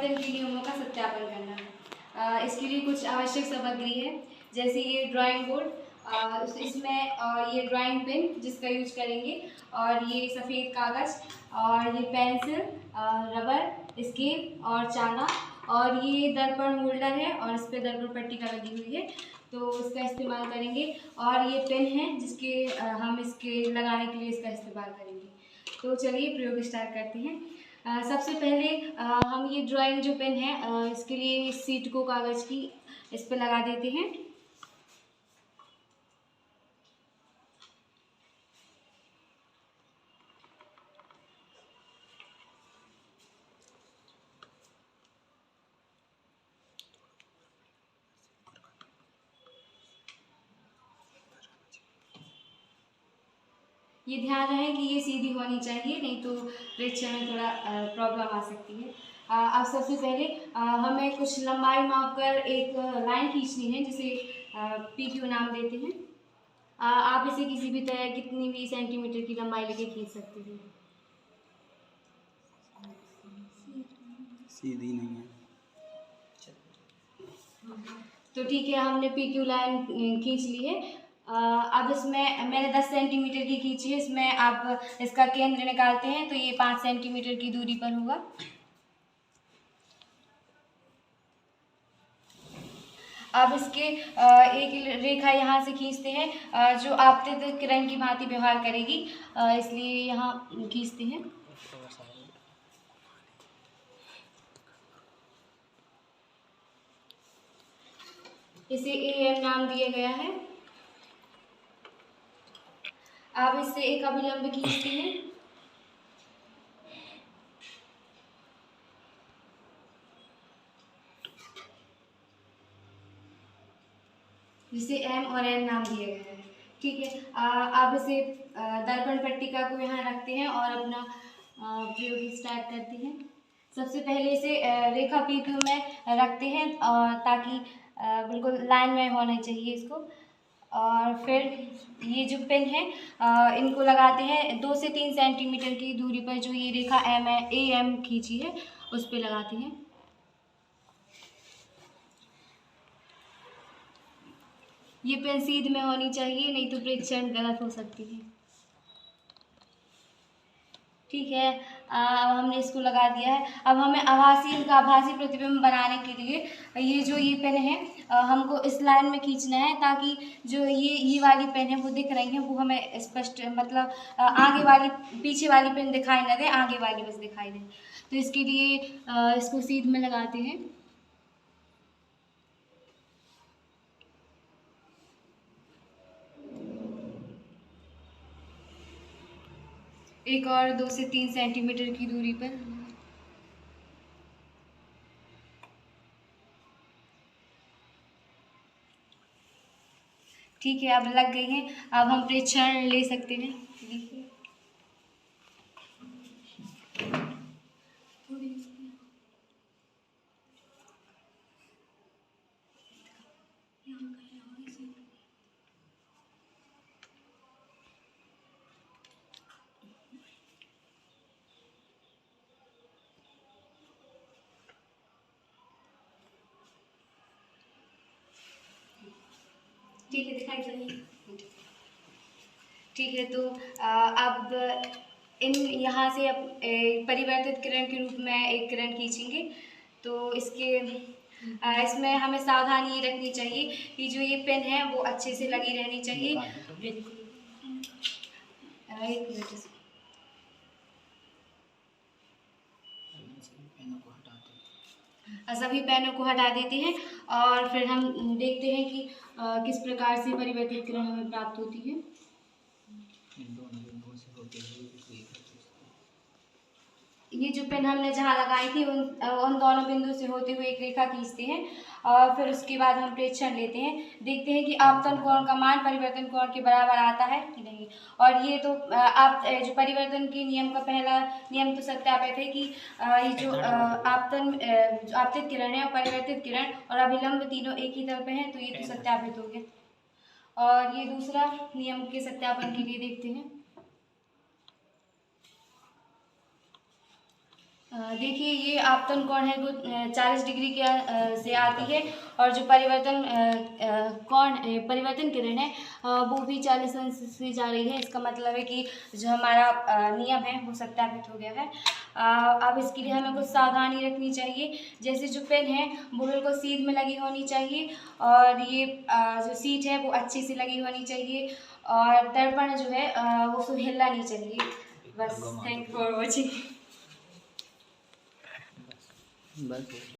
परिवर्तन के नियमों का सत्यापन करना। इसके लिए कुछ आवश्यक सामग्री है, जैसे ये ड्राइंग बोर्ड, इसमें ये ड्राइंग पेन जिसका यूज करेंगे, और ये सफ़ेद कागज़, और ये पेंसिल, रबर, स्केल और चाना, और ये दर्पण होल्डर है और इस पर दर्पण पट्टिका लगी हुई है, तो इसका इस्तेमाल करेंगे। और ये पेन है जिसके हम इसके लगाने के लिए इसका इस्तेमाल करेंगे। तो चलिए प्रयोग स्टार्ट करते हैं। सबसे पहले हम ये ड्राइंग जो पेन है इसके लिए इस सीट को कागज़ की इस पर लगा देते हैं। ये ध्यान रहे कि ये सीधी होनी चाहिए, नहीं तो परीक्षा में थोड़ा प्रॉब्लम आ सकती है। अब सबसे पहले हमें कुछ लंबाई मापकर एक लाइन खींचनी है, जिसे PQ नाम देते हैं। आप इसे किसी भी तरह कितनी भी सेंटीमीटर की लंबाई लेके खींच सकते हैं। सीधी नहीं है तो ठीक है, हमने PQ लाइन खींच ली है। अब इसमें मैंने 10 सेंटीमीटर की खींची है, इसमें आप इसका केंद्र निकालते हैं तो ये 5 सेंटीमीटर की दूरी पर होगा। अब इसके एक रेखा यहाँ से खींचते हैं जो आपतित किरण की भांति व्यवहार करेगी, इसलिए यहाँ खींचते हैं। इसे AM नाम दिया गया है। अब इससे एक अभिलंब खींचते हैं। जिसे M और N नाम दिया गया है। ठीक है, अब इसे दर्पण पट्टिका को यहाँ रखते हैं और अपना प्रयोग स्टार्ट करते हैं। सबसे पहले इसे रेखा PQ में रखते हैं ताकि बिल्कुल लाइन में होना चाहिए इसको। और फिर ये जो पेन है इनको लगाते हैं 2 से 3 सेंटीमीटर की दूरी पर, जो ये रेखा AM खींची है उस पर लगाते हैं। ये पेन सीध में होनी चाहिए, नहीं तो प्रेक्षण गलत हो सकती है। ठीक है, अब हमने इसको लगा दिया है। अब हमें आभासी प्रतिबिंब बनाने के लिए ये पेन है हमको इस लाइन में खींचना है, ताकि जो ये वाली पेन है वो दिख रही है वो हमें स्पष्ट, मतलब आगे वाली, पीछे वाली पेन दिखाई न दे, आगे वाली बस दिखाई दे। तो इसके लिए इसको सीध में लगाते हैं। एक और 2 से 3 सेंटीमीटर की दूरी पर। ठीक है, अब लग गई हैं। अब हम प्रेक्षण ले सकते हैं। देखिए ठीक है, दिखाई दे रही है। ठीक है, तो अब इन यहाँ से अब परिवर्तित किरण के रूप में एक किरण खींचेंगे। तो इसमें हमें सावधानी ये रखनी चाहिए कि जो ये पेन है वो अच्छे से लगी रहनी चाहिए। एक मिनट, सभी पेनों को हटा देते हैं और फिर हम देखते हैं कि किस प्रकार से परिवर्तित किरण हमें प्राप्त होती है। ये जो पेन हमने जहाँ लगाई थी उन दोनों बिंदु से होते हुए एक रेखा खींचते हैं और फिर उसके बाद हम प्रेक्षण लेते हैं, देखते हैं कि आपतन कोण का मान परिवर्तन कोण के बराबर आता है कि नहीं। और ये तो आप जो परिवर्तन के नियम का पहला नियम तो सत्यापित है कि ये जो आपतित किरण है और परिवर्तित किरण और अभिलंब तीनों एक ही तल पे हैं, तो ये तो सत्यापित हो गया। और ये दूसरा नियम के सत्यापन के लिए देखते हैं। देखिए ये आपतन कोण है वो 40 डिग्री के से आती है, और जो परिवर्तन किरण है वो भी 40 अंश से जा रही है। इसका मतलब है कि जो हमारा नियम है वो सत्यापित हो गया है। अब इसके लिए हमें कुछ सावधानी रखनी चाहिए। जैसे जो पेन है वो बिल्कुल सीध में लगी होनी चाहिए, और ये जो सीट है वो अच्छी से लगी होनी चाहिए, और दर्पण जो है वो हिलना नहीं चाहिए। बस, थैंक फॉर वॉचिंग। बस